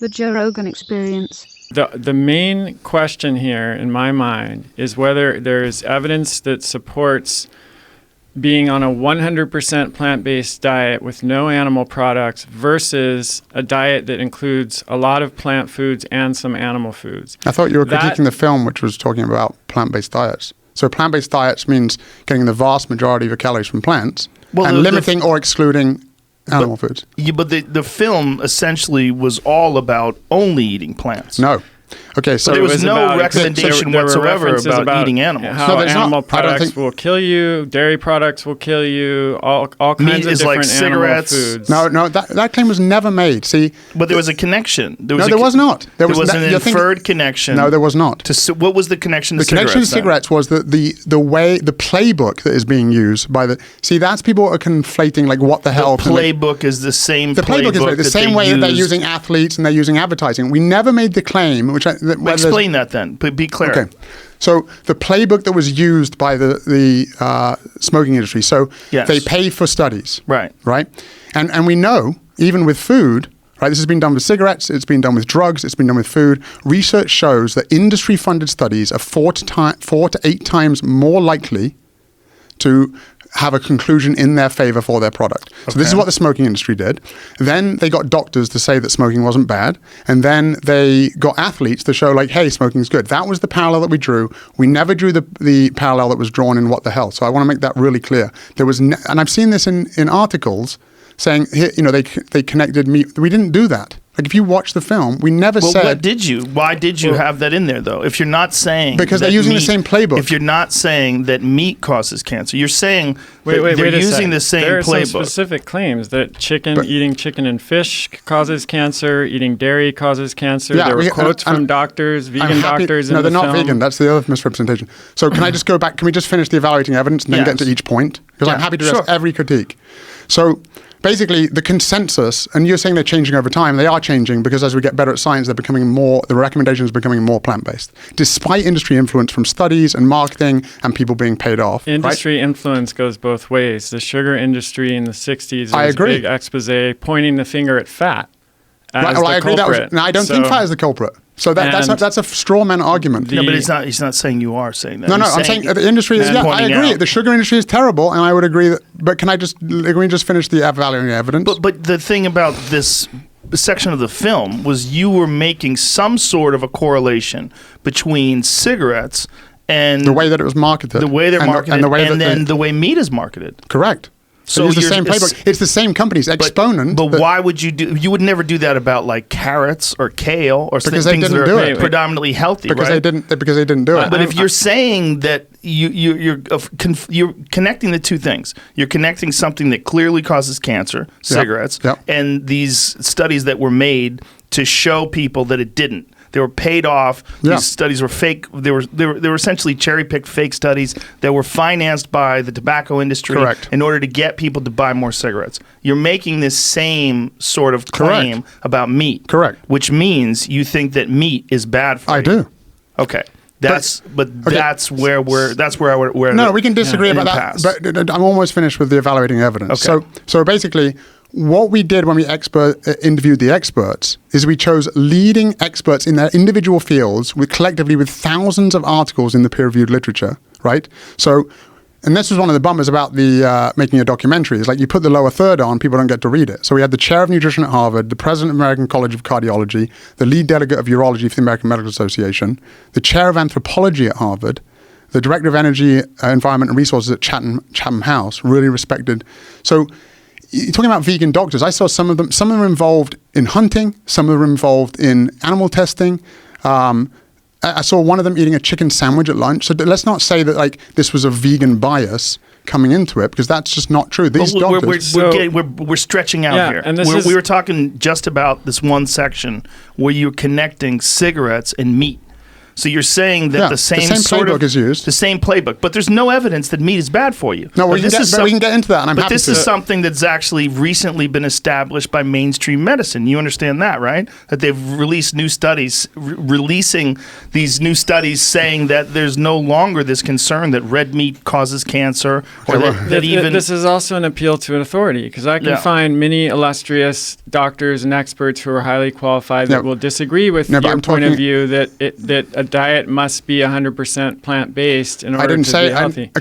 The Joe Rogan Experience. The main question here, in my mind, is whether there's evidence that supports being on a 100% plant-based diet with no animal products versus a diet that includes a lot of plant foods and some animal foods. I thought you were critiquing the film, which was talking about plant-based diets. So plant-based diets means getting the vast majority of your calories from plants and limiting or excluding animal foods. Yeah, but the film essentially was all about only eating plants. No. Okay, so there was no recommendation whatsoever about eating animals. How animal products will kill you, dairy products will kill you, all kinds of different animal foods. No, that claim was never made. See, but there was a connection. There was not. There was an inferred connection. No, there was not. What was the connection to cigarettes? The connection to cigarettes was the playbook that is being used by the. See, that's people are conflating like what the hell. The playbook is the same. The playbook is the same way that they're using athletes and they're using advertising. We never made the claim. Explain that then, but be clear. Okay. So the playbook that was used by the smoking industry, so they pay for studies. Right. And we know, even with food, right, this has been done with cigarettes, it's been done with drugs, it's been done with food. Research shows that industry-funded studies are 4 to 8 times more likely to have a conclusion in their favor for their product. So this is what the smoking industry did. Then they got doctors to say that smoking wasn't bad. And then they got athletes to show like, hey, smoking's good. That was the parallel that we drew. We never drew the parallel that was drawn in What the Hell. So I want to make that really clear. There was, and I've seen this in articles saying, here, they connected meat. We didn't do that. Like if you watch the film, we never said. What did you? Why did you have that in there though? If you're not saying because they're using the same playbook. If you're not saying that meat causes cancer, you're saying they're using the same playbook. There are some specific claims that eating chicken and fish causes cancer, eating dairy causes cancer. Yeah, there were quotes from doctors, vegan doctors. No, they're not vegan. That's the other misrepresentation. So can I just go back? Can we just finish the evaluating evidence and then get to each point? Because I'm happy to address every critique. So basically, the consensus, and you're saying they're changing over time, they are changing because as we get better at science, the recommendations are becoming more plant-based, despite industry influence from studies and marketing and people being paid off. Industry influence goes both ways. The sugar industry in the 60s was a big expose pointing the finger at fat as the I agree culprit. I don't think fat is the culprit. So that's a straw man argument. No, but he's not saying you are saying that. No, I'm saying the industry is. Yeah, I agree. The sugar industry is terrible, and I would agree that. But can we just finish the evaluating evidence? But the thing about this section of the film was you were making some sort of a correlation between cigarettes and the way that it was marketed, the way they're marketed, and the way meat is marketed. Correct. So it's the same playbook. It's the same companies. Exponent. But why would you do? You would never do that about like carrots or kale or things that are predominantly healthy, because they didn't do it. But if you're saying that you're connecting the two things, you're connecting something that clearly causes cancer, cigarettes, and these studies that were made to show people that it didn't. They were paid off. These studies were fake. They were essentially cherry-picked fake studies that were financed by the tobacco industry in order to get people to buy more cigarettes. You're making this same sort of claim about meat. Correct. Which means you think that meat is bad for you. I do. Okay. That's where we're No, we can disagree about that. But I'm almost finished with the evaluating evidence. Okay. So basically, what we did when we interviewed the experts is we chose leading experts in their individual fields collectively with thousands of articles in the peer-reviewed literature, right? So, and this was one of the bummers about the making a documentary. It's like you put the lower third on, people don't get to read it. So we had the chair of nutrition at Harvard, the president of the American College of Cardiology, the lead delegate of urology for the American Medical Association, the chair of anthropology at Harvard, the director of energy, environment and resources at Chatham House, really respected. So you're talking about vegan doctors. I saw some of them are involved in hunting, some of them are involved in animal testing. I saw one of them eating a chicken sandwich at lunch. So let's not say that like this was a vegan bias coming into it, because that's just not true. These doctors... We're stretching out here. And we were talking just about this one section where you're connecting cigarettes and meat. So you're saying that the same playbook is used. The same playbook, but there's no evidence that meat is bad for you. No, we can get into that, and I'm happy to. But this is something that's actually recently been established by mainstream medicine. You understand that, right? That they've released new studies, releasing these new studies saying that there's no longer this concern that red meat causes cancer, or that even... This is also an appeal to an authority, because I can find many illustrious doctors and experts who are highly qualified that will disagree with your point of view that a diet must be 100% plant-based in order to be healthy.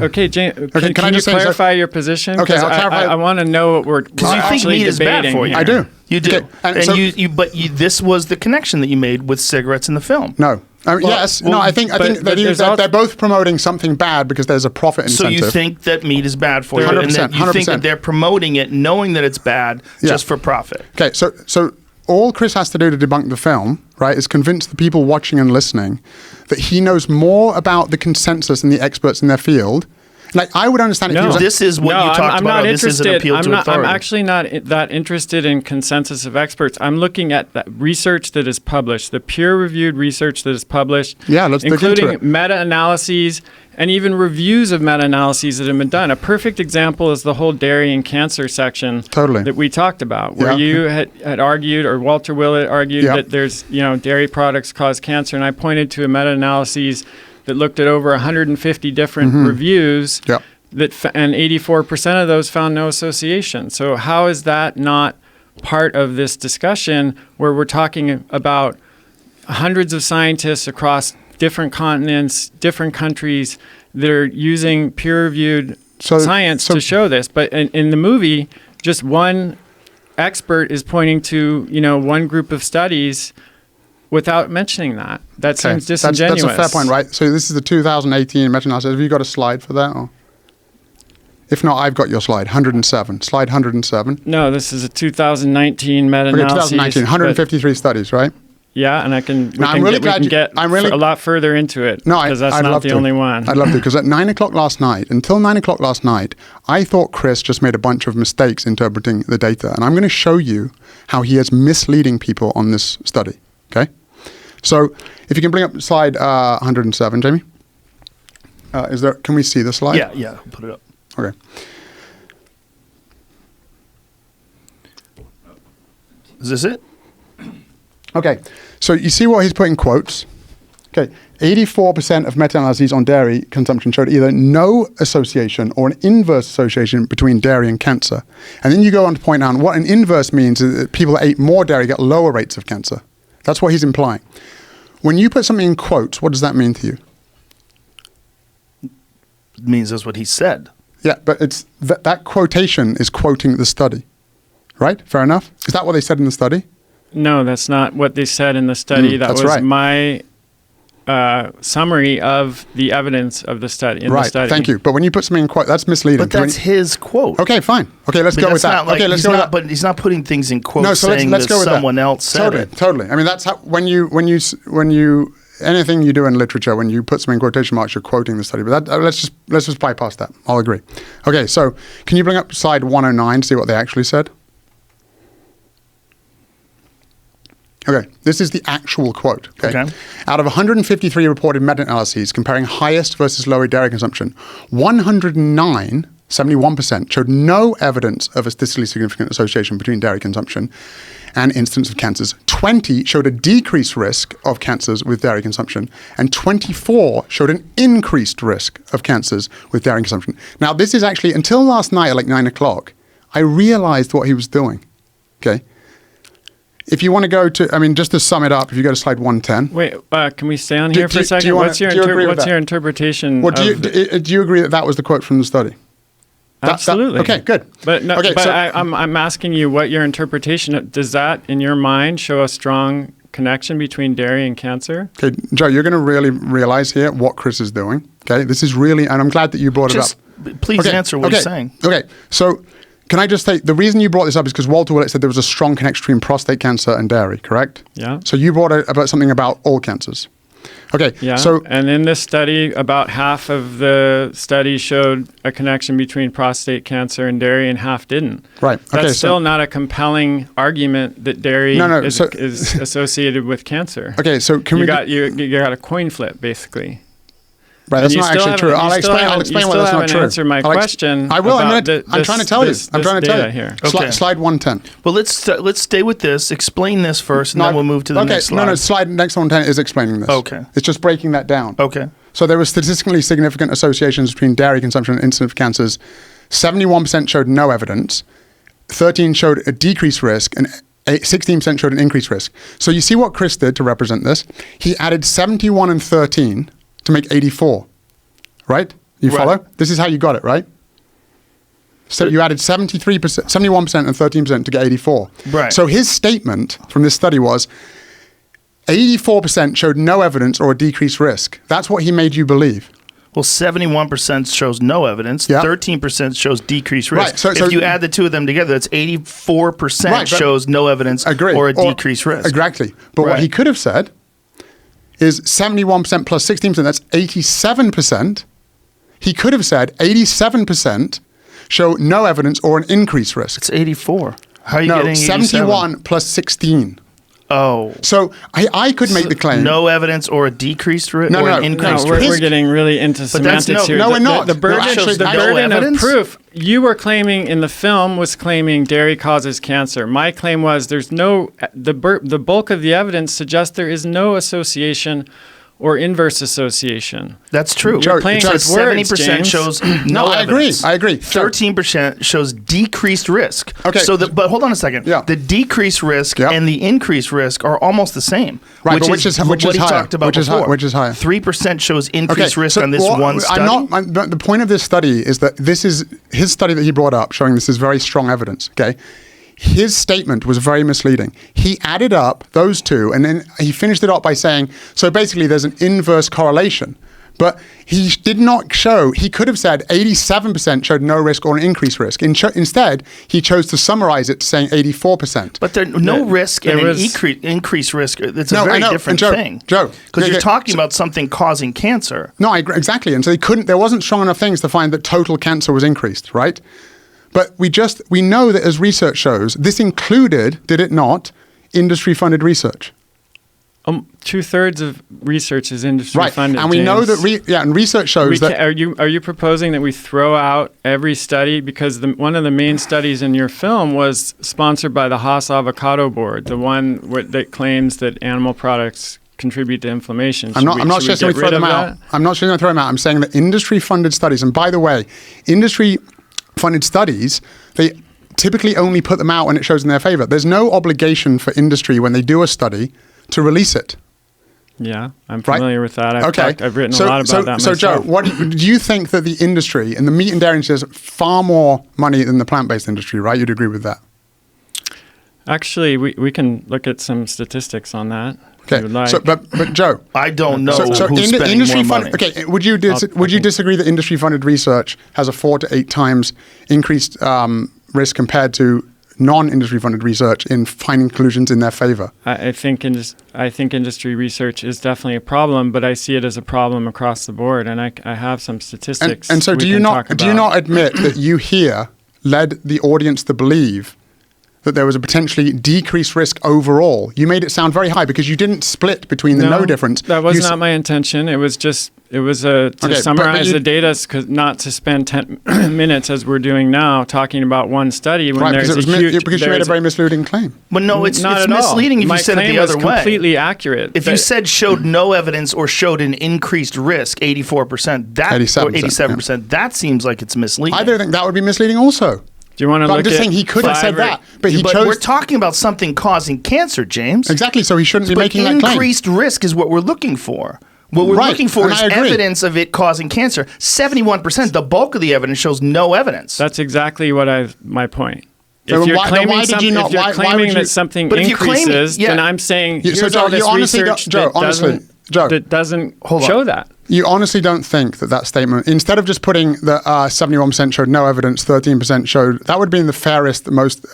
Okay, James, can you clarify your position? Okay, I'll clarify. I want to know what we're actually meat is bad for you. I do. You do. Okay. But this was the connection that you made with cigarettes in the film. No. I think they're both promoting something bad because there's a profit incentive. So you think that meat is bad for you, and that you think that they're promoting it knowing that it's bad just for profit. Okay, so all Chris has to do to debunk the film, right, is convince the people watching and listening that he knows more about the consensus and the experts in their field. Like, I would understand if he was... This is what you talked about. This is an appeal to authority. I'm actually not that interested in consensus of experts. I'm looking at that research that is published, the peer-reviewed research that is published, including meta-analyses and even reviews of meta-analyses that have been done. A perfect example is the whole dairy and cancer section that we talked about, where you had argued, or Walter Willett argued, that there's, dairy products cause cancer, and I pointed to a meta-analyses that looked at over 150 different reviews, and 84% of those found no association. So how is that not part of this discussion where we're talking about hundreds of scientists across different continents, different countries that are using peer-reviewed science to show this? But in the movie, just one expert is pointing to, one group of studies without mentioning that. That seems disingenuous. That's a fair point, right? So this is the 2018 meta-analysis. Have you got a slide for that? Or? If not, I've got your slide, 107. Slide 107. No, this is a 2019 meta-analysis. 2019, 153 studies, right? Yeah, and we can get a lot further into it, because that's not the only one. I'd love to, because until 9 o'clock last night, I thought Chris just made a bunch of mistakes interpreting the data. And I'm going to show you how he is misleading people on this study. Okay, so if you can bring up slide 107, Jamie. Can we see the slide? Yeah, I'll put it up. Okay. Is this it? Okay, so you see what he's put in quotes. Okay, 84% of meta-analyses on dairy consumption showed either no association or an inverse association between dairy and cancer. And then you go on to point out what an inverse means is that people that ate more dairy get lower rates of cancer. That's what he's implying. When you put something in quotes, what does that mean to you? It means that's what he said. Yeah, but it's that quotation is quoting the study, right? Fair enough? Is that what they said in the study? No, that's not what they said in the study. That was my summary of the evidence of the study. The study. Thank you. But when you put something in quote, that's misleading. But that's his quote. Okay, fine. Okay, let's go with that. Okay, let's go with that. But he's not putting things in quotes saying that someone else said it. Totally. I mean, that's how when you anything you do in literature, when you put something in quotation marks, you're quoting the study. But let's just bypass that. I'll agree. Okay, so can you bring up slide 109 to see what they actually said? Okay, this is the actual quote. Okay. Out of 153 reported meta-analyses comparing highest versus lower dairy consumption, 109, 71%, showed no evidence of a statistically significant association between dairy consumption and incidence of cancers. 20 showed a decreased risk of cancers with dairy consumption, and 24 showed an increased risk of cancers with dairy consumption. Now, this is actually, until last night at like 9 o'clock, I realized what he was doing. Okay. If you want to go to, just to sum it up, if you go to slide 110. Wait, can we stay on here for a second? What's your interpretation? Well, do you agree that that was the quote from the study? Absolutely. Okay, good. But no, I'm asking you what your interpretation, does that, in your mind, show a strong connection between dairy and cancer? Okay, Joe, you're going to really realize here what Chris is doing. Okay, this is really, and I'm glad that you brought it up. Please answer what he's saying. Okay, so can I just say, the reason you brought this up is because Walter Willett said there was a strong connection between prostate cancer and dairy, correct? Yeah. So you brought about something about all cancers. Okay. Yeah. So, and in this study, about half of the study showed a connection between prostate cancer and dairy, and half didn't. right. Okay. That's still not a compelling argument that dairy so- is associated with cancer. Okay. So can you we? you got a coin flip, basically. Right, that's You not still actually true. haven't- I'll you still explain. I'll haven't- explain you why still that's not haven't true. answered my question I will. about I'm trying to tell you. I'm trying to tell data you. here. Okay. Slide 110. Well, let's stay with this. Explain this first, and then we'll move to the next slide. No, slide next 110 is explaining this. Okay. It's just breaking that down. Okay. So there were statistically significant associations between dairy consumption and incidence of cancers. 71% showed no evidence. 13 showed a decreased risk, and 16% showed an increased risk. So you see what Chris did to represent this? He added 71 and 13 to make 84. Right? You Right. follow? This is how you got it, right? So you added 73%, 71% and 13% to get 84. Right. So his statement from this study was 84% showed no evidence or a decreased risk. That's what he made you believe. Well, 71% shows no evidence. Yeah. 13% shows decreased risk. Right, so if you add the two of them together, that's 84% Right, but- shows no evidence or a decreased risk. Exactly. But what Right. he could have said is 71% plus 16%, that's 87%. He could have said 87% show no evidence or an increased risk. It's 84. How are you No, getting 87? 71 plus 16. Oh. So I could make the claim. No evidence or a decreased risk No, or no, an increased No, risk. we're getting really into But that's semantics here. no, we're not. The burden, No, actually, the no burden of evidence? proof. You were claiming in the film was claiming dairy causes cancer. My claim was there's no the bulk of the evidence suggests there is no association or inverse association. That's true. Joe, You're playing Joe, with 70% words, shows James. no I agree. evidence. I agree. 13% shows decreased risk. Okay. So, but hold on a second. Yeah. The decreased risk Yeah. and the increased risk are almost the same. Right, but which is what he higher? talked about Which is before. which is higher? 3% shows increased risk so on this one study. the point of this study is that this is his study that he brought up, showing this is very strong evidence. Okay, his statement was very misleading. He added up those two, and then he finished it up by saying, so basically there's an inverse correlation. But he did not show, he could have said 87% showed no risk or an increased risk. Instead, he chose to summarize it saying 84%. But there's no risk and there an was- increased risk. It's No, a I very know. different And thing. Joe, Because you're okay, talking about something causing cancer. No, I agree, exactly. And so there wasn't strong enough things to find that total cancer was increased, right? But we know that as research shows, this included, did it not, industry-funded research. 2/3 of research is industry Right, funded. and we know James. that, and research shows that. Are you proposing that we throw out every study because one of the main studies in your film was sponsored by the Haas Avocado Board, the one that claims that animal products contribute to inflammation. I'm not suggesting we throw them out. I'm not suggesting we throw them out. I'm saying that industry-funded studies, and by the way, industry-funded studies, they typically only put them out when it shows in their favor. There's no obligation for industry when they do a study to release it. Yeah, I'm familiar with that. I've written so, a lot about that So, myself. Joe, do you think that the industry, and the meat and dairy industry, has far more money than the plant-based industry, right? You'd agree with that? Actually, we can look at some statistics on that. If you would like. So, but Joe, I don't know who's spending industry more money. Okay, would you disagree that industry-funded research has a 4 to 8 times increased risk compared to non-industry funded research in finding conclusions in their favor? I think industry research is definitely a problem, but I see it as a problem across the board, and I have some statistics. And so do you not admit that you here led the audience to believe that there was a potentially decreased risk overall? You made it sound very high because you didn't split between the no difference. That was not my intention. It was to summarize the data, not to spend 10 minutes as we're doing now talking about one study when there's because you made a very misleading claim. Well, no, it's not misleading if my you said it the other way. My claim was completely accurate. If you said showed no evidence or showed an increased risk, 84%, 87%, that seems like it's misleading. I don't think that would be misleading also. Do you want to look at? I'm just saying he could have said that, but he chose. We're talking about something causing cancer, James. Exactly, so he shouldn't be making that claim. Increased risk is what we're looking for. What we're looking for is evidence of it causing cancer. 71%, the bulk of the evidence shows no evidence. That's exactly my point. So if you're why claiming did you not? that something increases, then I'm saying here's all this research that doesn't show that. You honestly don't think that statement, instead of just putting the 71% showed no evidence, 13% showed, that would be the fairest, most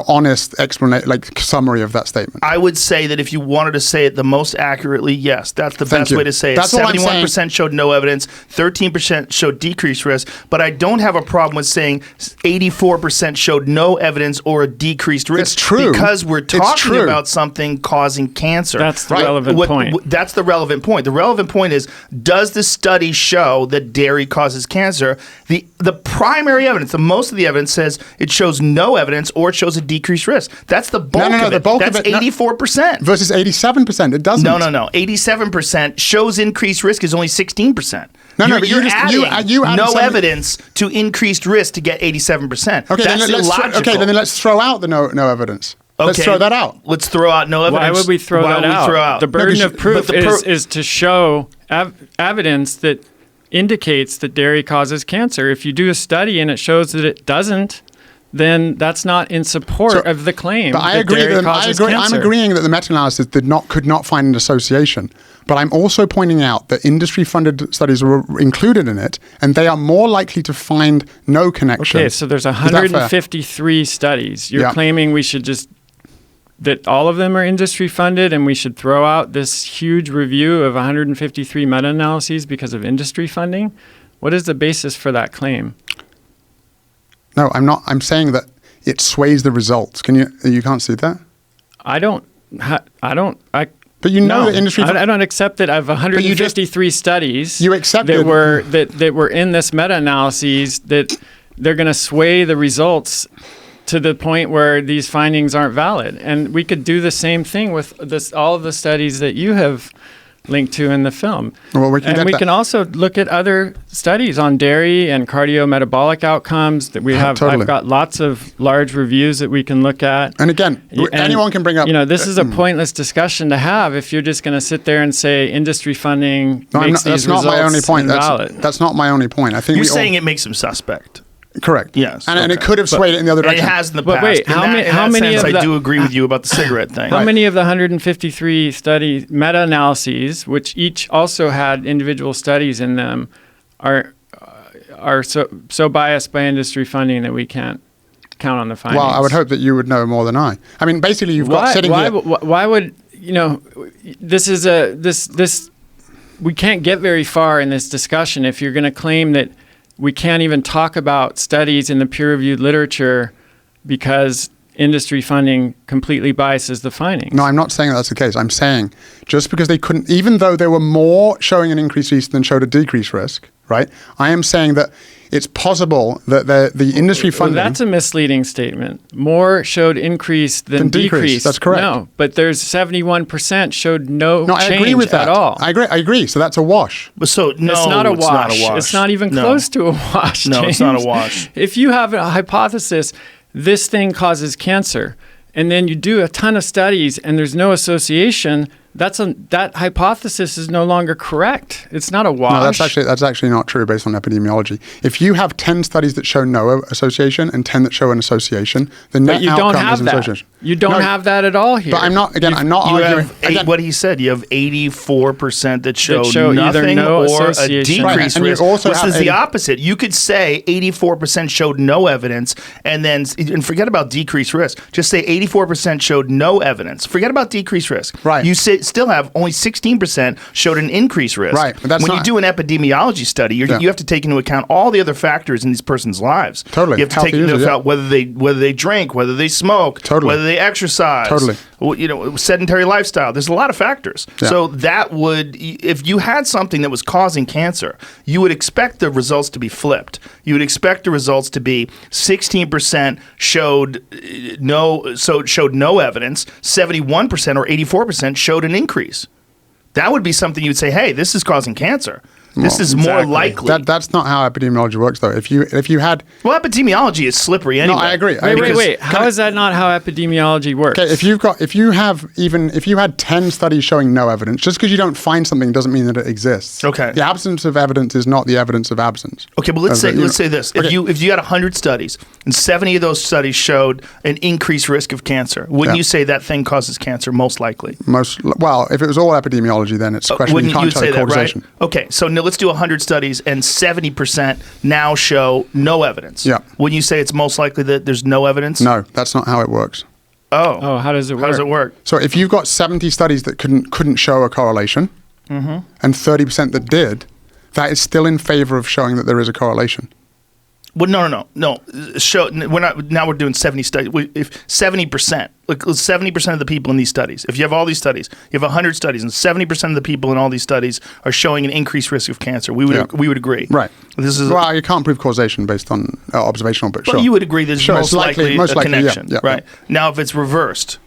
honest explanation, like summary of that statement? I would say that if you wanted to say it the most accurately, yes, that's the best way to say it. That's what I'm saying. 71% showed no evidence, 13% showed decreased risk, but I don't have a problem with saying 84% showed no evidence or a decreased risk. It's true. Because we're talking about something causing cancer. That's the relevant point. That's the relevant point. The relevant point is, does the study show that dairy causes cancer? The primary evidence, most of the evidence says it shows no evidence or it shows a decreased risk. That's the bulk of it. The bulk That's of it, 84%. Versus 87%. It doesn't. No. 87% shows increased risk is only 16%. But you're adding you added no evidence to increased risk to get 87%. Okay, that's illogical. then let's throw out the no evidence. Okay, let's throw that out. Let's throw out no evidence. Why would we throw that out? The burden of proof is to show evidence that indicates that dairy causes cancer. If you do a study and it shows that it doesn't, then that's not in support of the claim. But I agree. cancer. I'm agreeing that the meta-analysis could not find an association. But I'm also pointing out that industry-funded studies were included in it, and they are more likely to find no connection. Okay, so there's 153 studies. You're claiming we should that all of them are industry-funded, and we should throw out this huge review of 153 meta-analyses because of industry funding? What is the basis for that claim? No, I'm not. I'm saying that it sways the results. You can't see that? I don't. But that industry. I don't accept that of 153 studies. You accept that were in this meta-analyses that they're going to sway the results to the point where these findings aren't valid. And we could do the same thing with all of the studies that you have linked to in the film. Well, we can also look at other studies on dairy and cardiometabolic outcomes that we have. Totally. I've got lots of large reviews that we can look at. And again, anyone can bring up. This is a pointless discussion to have if you're just going to sit there and say industry funding makes these results invalid. That's not my only point. I think you're saying it makes them suspect. Correct. Yes. And it could have swayed it in the other direction. It has in the past. But wait, how many of I do agree with you about the cigarette thing. How many of the 153 study meta-analyses, which each also had individual studies in them, are so biased by industry funding that we can't count on the findings? Well, I would hope that you would know more than I. I mean, basically, you've got sitting here. Why would this? We can't get very far in this discussion if you're going to claim that we can't even talk about studies in the peer-reviewed literature because industry funding completely biases the findings. No, I'm not saying that's the case. I'm saying just because they couldn't, even though there were more showing an increased risk than showed a decreased risk, right? I am saying that it's possible that the industry funding... Well, that's a misleading statement. More showed increase than decrease. That's correct. No, but there's 71% showed no change I agree with that. at all. I agree. So that's a wash. It's not a wash. It's not even close to a wash, No, James. It's not a wash. If you have a hypothesis, this thing causes cancer, and then you do a ton of studies and there's no association, that hypothesis is no longer correct. It's not a wash. No, that's actually not true based on epidemiology. If you have 10 studies that show no association and 10 that show an association, the net outcome is an association. You don't have that at all here. But I'm not arguing. What he said, you have 84% that show either nothing no or a association. decreased risk. This is the opposite. You could say 84% showed no evidence and forget about decreased risk. Just say 84% showed no evidence. Forget about decreased risk. Right. You still have only 16% showed an increased risk. Right. But when you do an epidemiology study, you have to take into account all the other factors in this person's lives. Totally. You have to take into account whether they drink, whether they smoke, whether they exercise, sedentary lifestyle. There's a lot of factors. Yeah. So that would, if you had something that was causing cancer, you would expect the results to be flipped. You would expect the results to be 16% showed no evidence, 71% or 84% showed an increase. That would be something you'd say, hey, this is causing cancer. This is more likely. That's not how epidemiology works, though. If you had... Well, epidemiology is slippery anyway. No, I agree. Wait. How is that not how epidemiology works? Okay, if you had 10 studies showing no evidence, just because you don't find something doesn't mean that it exists. Okay. The absence of evidence is not the evidence of absence. Okay, but let's say this. Okay. If you had 100 studies and 70 of those studies showed an increased risk of cancer, wouldn't you say that thing causes cancer most likely? Well, if it was all epidemiology, then it's a question you can't tell causation. Right? Okay, so let's do 100 studies and 70% now show no evidence. Yeah. Wouldn't you say it's most likely that there's no evidence? No, that's not how it works. Oh, how does it work? How does it work? So if you've got 70 studies that couldn't show a correlation, and 30% that did, that is still in favor of showing that there is a correlation. Well, no. Show we're not. Now we're doing 70 studies. If 70%, like 70% of the people in these studies, if you have all these studies, you have 100 studies, and 70% of the people in all these studies are showing an increased risk of cancer, we would agree. Right. This is well, you can't prove causation based on observational, but sure. But you would agree there's sure, most likely a connection, yeah, right? Now, if it's reversed.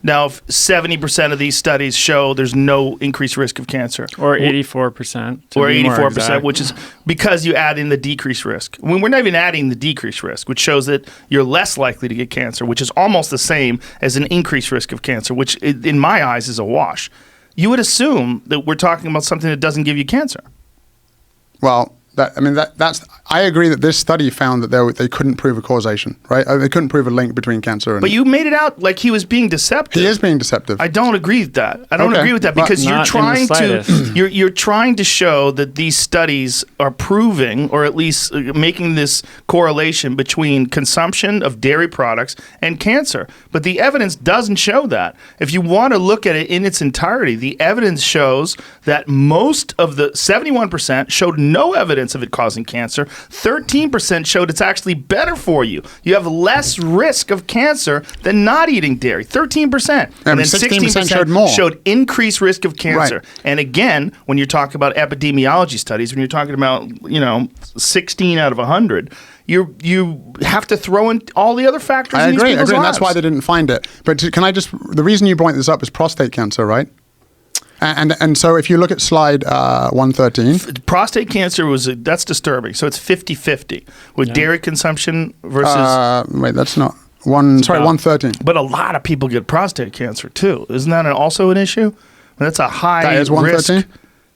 Now, if 70% of these studies show there's no increased risk of cancer. Or 84%. Or 84%, which is because you add in the decreased risk. I mean, we're not even adding the decreased risk, which shows that you're less likely to get cancer, which is almost the same as an increased risk of cancer, which in my eyes is a wash. You would assume that we're talking about something that doesn't give you cancer. Well, that's. I agree that this study found that they couldn't prove a causation, right? They couldn't prove a link between cancer and. But you made it out like he was being deceptive. He is being deceptive. I don't agree with that. I don't agree with that because you're trying to you're trying to show that these studies are proving, or at least making this correlation between consumption of dairy products and cancer. But the evidence doesn't show that. If you want to look at it in its entirety, the evidence shows that most of the 71% showed no evidence of it causing cancer. 13% showed it's actually better for you. You have less risk of cancer than not eating dairy. 13%. And then 16% showed increased risk of cancer. Right. And again, when you're talking about epidemiology studies, when you're talking about 16 out of 100, you have to throw in all the other factors in these people's lives. And that's why they didn't find it. But the reason you brought this up is prostate cancer, right? And so if you look at slide 113. Prostate cancer that's disturbing. So it's 50-50 with dairy consumption versus... wait, that's not... 113. But a lot of people get prostate cancer too. Isn't that also an issue? That's a high that is 113? risk.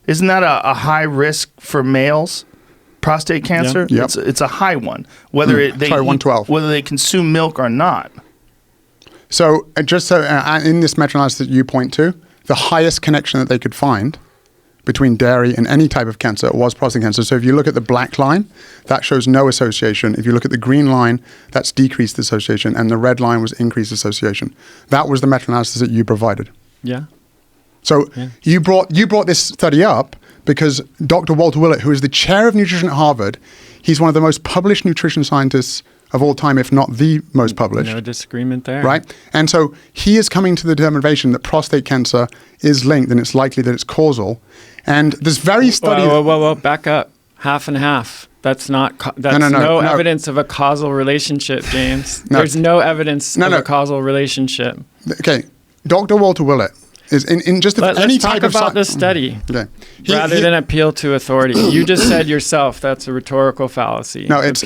Isn't that a high risk for males? Prostate cancer? Yeah. Yep. It's a high one. Whether 112. Whether they consume milk or not. So in this meta-analysis that you point to, the highest connection that they could find between dairy and any type of cancer was prostate cancer. So if you look at the black line, that shows no association. If you look at the green line, that's decreased association. And the red line was increased association. That was the meta-analysis that you provided. Yeah. So you brought this study up because Dr. Walter Willett, who is the chair of nutrition at Harvard, he's one of the most published nutrition scientists of all time, if not the most published. No disagreement there. Right? And so he is coming to the determination that prostate cancer is linked and it's likely that it's causal. And this very study... Whoa, back up. Half and half. That's not... no evidence of a causal relationship, James. There's no evidence of a causal relationship. Okay. Dr. Walter Willett is in just any type of... Let's talk about this study rather than appeal to authority. You just said yourself that's a rhetorical fallacy. No, it's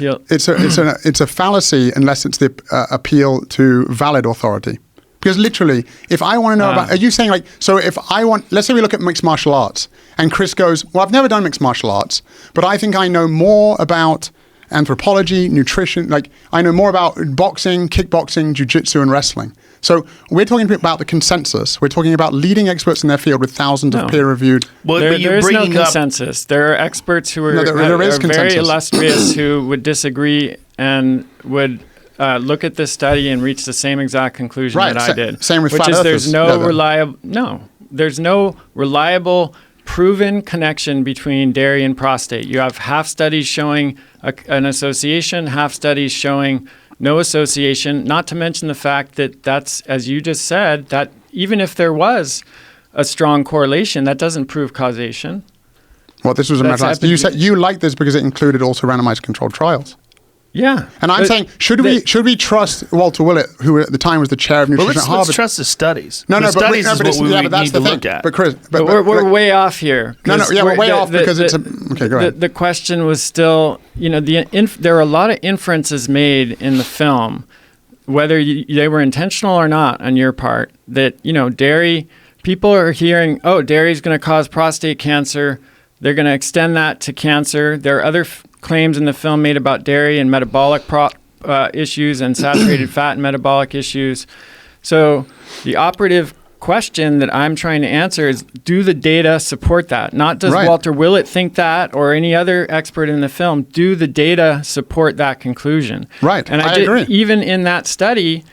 a fallacy unless it's the appeal to valid authority. Because literally, if I want to know about... Are you saying if I want... Let's say we look at mixed martial arts and Chris goes, well, I've never done mixed martial arts, but I think I know more about anthropology, nutrition, I know more about boxing, kickboxing, jiu-jitsu, and wrestling. So we're talking about the consensus. We're talking about leading experts in their field with thousands of peer-reviewed... There's no consensus. There are experts who are very illustrious who would disagree and would look at this study and reach the same exact conclusion that I did. Same with flat earthers. There's no reliable proven connection between dairy and prostate. You have half studies showing an association, half studies showing no association, not to mention the fact that that's, as you just said, that even if there was a strong correlation, that doesn't prove causation. Well, this was a matter of... You said you liked this because it included also randomized controlled trials. Yeah. And I'm saying, should we trust Walter Willett, who at the time was the chair of nutrition at Harvard? Let's trust the studies. Studies is what we need to look at. But Chris... But we're way off here. We're way off because it's a... Okay, go ahead. The question was still, there are a lot of inferences made in the film, whether they were intentional or not on your part, that, dairy... People are hearing, dairy is going to cause prostate cancer. They're going to extend that to cancer. There are other claims in the film made about dairy and metabolic issues and saturated fat and metabolic issues. So the operative question that I'm trying to answer is, do the data support that? Not does Right. Walter Willett think that or any other expert in the film. Do the data support that conclusion? Right. And I agree. Even in that study,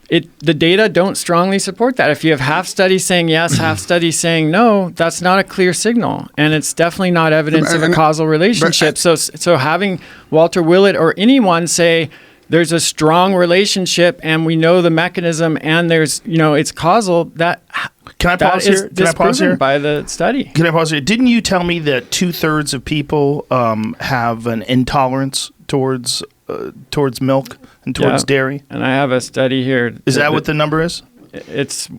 the data don't strongly support that. If you have half studies saying yes, half studies saying no, that's not a clear signal. And it's definitely not evidence of a causal relationship. So having Walter Willett or anyone say, there's a strong relationship and we know the mechanism and there's, it's causal, Can I pause here? Can I pause here? By the study. Can I pause here? Didn't you tell me that 2/3 of people have an intolerance towards milk and towards dairy? And I have a study here. Is that what the number is? It's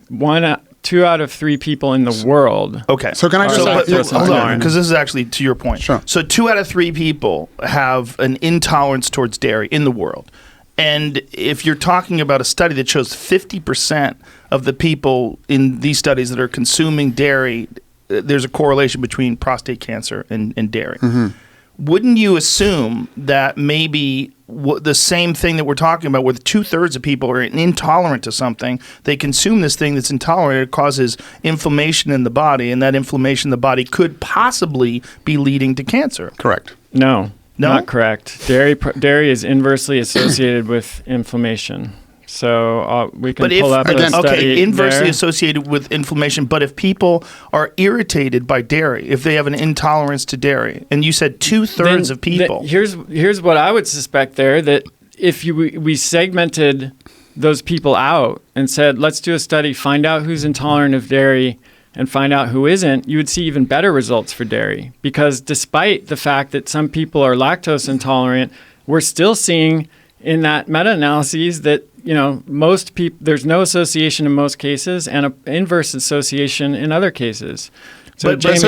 2 out of 3 people in the world. Okay. So can I just say, hold on, because this is actually to your point. Sure. So 2 out of 3 people have an intolerance towards dairy in the world. And if you're talking about a study that shows 50% of the people in these studies that are consuming dairy, there's a correlation between prostate cancer and dairy. Mm-hmm. Wouldn't you assume that maybe the same thing that we're talking about, where 2/3 of people are intolerant to something, they consume this thing that's intolerant, it causes inflammation in the body, and that inflammation in the body could possibly be leading to cancer? correct. No, No? not correct. Dairy is inversely associated with inflammation. So we can pull up a study inversely there. associated with inflammation. But if people are irritated by dairy, if they have an intolerance to dairy, and you said 2/3 of people, here's what I would suspect there, that if we segmented those people out and said, let's do a study, find out who's intolerant of dairy and find out who isn't, you would see even better results for dairy. Because despite the fact that some people are lactose intolerant, we're still seeing in that meta-analyses that most people, there's no association in most cases and an inverse association in other cases. So but this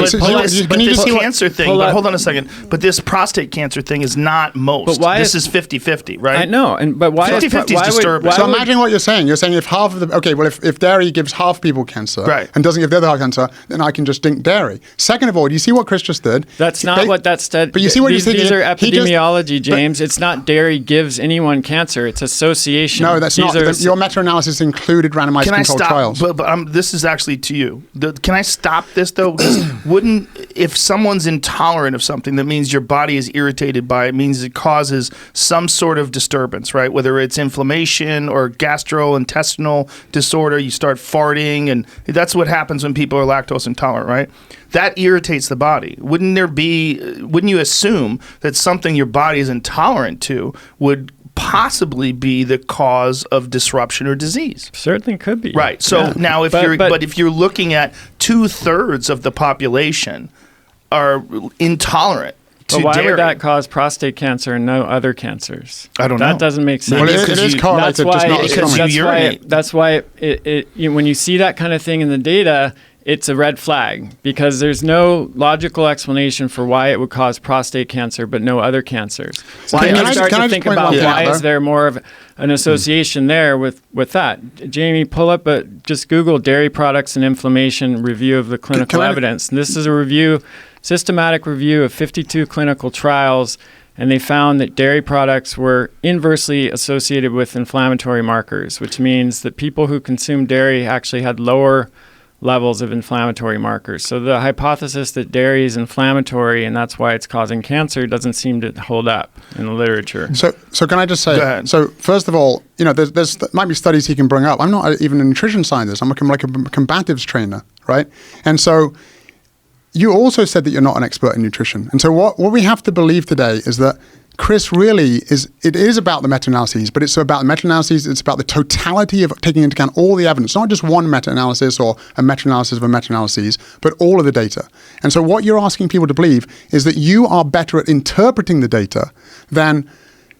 cancer thing, hold on a second. But this prostate cancer thing is not most. But why this is 50-50, right? I know, but why 50-50 is disturbing. So imagine what you're saying. You're saying if half of if dairy gives half people cancer and doesn't give the other half cancer, then I can just drink dairy. Second of all, do you see what Chris just did? That's not what that said. But you see what these are epidemiology, James. It's not dairy gives anyone cancer. It's association. No, that's not. Your meta-analysis included randomized controlled trials. But this is actually to you. Can I stop this though? Because if someone's intolerant of something, that means your body is irritated by it, means it causes some sort of disturbance, right? Whether it's inflammation or gastrointestinal disorder, you start farting, and that's what happens when people are lactose intolerant, right? That irritates the body. Wouldn't you assume that something your body is intolerant to would possibly be the cause of disruption or disease? Certainly could be. Right. So now if you're looking at 2/3 of the population are intolerant to why dairy. would that cause prostate cancer and no other cancers? I don't know. That doesn't make sense. Well, it is correlated, just not because strongly. you urinate. That's why when you see that kind of thing in the data, it's a red flag, because there's no logical explanation for why it would cause prostate cancer but no other cancers. So Can then I you start just to think point about one thing why out is there more of an association there with that. Jamie, pull up just Google dairy products and inflammation review of the clinical evidence. And this is a systematic review of 52 clinical trials, and they found that dairy products were inversely associated with inflammatory markers, which means that people who consume dairy actually had lower levels of inflammatory markers. So the hypothesis that dairy is inflammatory and that's why it's causing cancer doesn't seem to hold up in the literature. So can I just say, so first of all, there might be studies he can bring up. I'm not even a nutrition scientist. I'm like a combatives trainer, right? And so you also said that you're not an expert in nutrition. And so what we have to believe today is that Chris really it is about the meta-analyses, but it's about the meta-analyses, it's about the totality of taking into account all the evidence, not just one meta-analysis or a meta-analysis of a meta-analyses, but all of the data. And so what you're asking people to believe is that you are better at interpreting the data than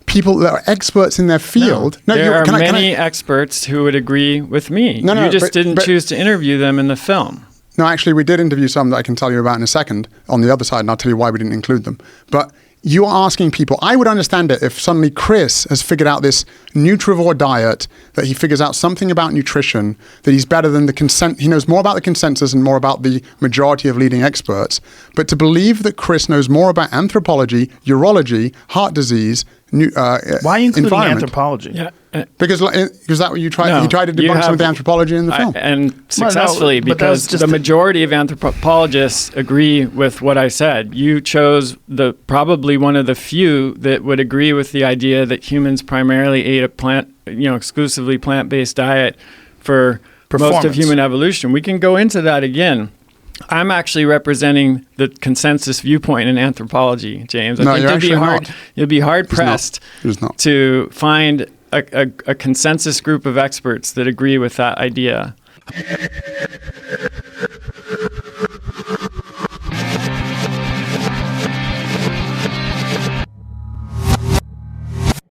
people that are experts in their field. There are many experts who would agree with me. You just didn't choose to interview them in the film. No, actually, we did interview some that I can tell you about in a second on the other side, and I'll tell you why we didn't include them. But you are asking people, I would understand it if suddenly Chris has figured out this nutrivore diet, that he figures out something about nutrition, that he's better than he knows more about the consensus and more about the majority of leading experts. But to believe that Chris knows more about anthropology, urology, heart disease, Why are you including environment. Anthropology? Yeah. Because that what you tried? No, you tried to you debunk some have- of the anthropology in the film. And successfully, but that was because just the the- majority of anthropologists agree with what I said. You chose probably one of the few that would agree with the idea that humans primarily ate a exclusively plant-based diet for most of Performance. human evolution. We can go into that again. I'm actually representing the consensus viewpoint in anthropology, James. I No, think you're actually not. you'll be hard He's not. pressed He's not. to find a consensus group of experts that agree with that idea.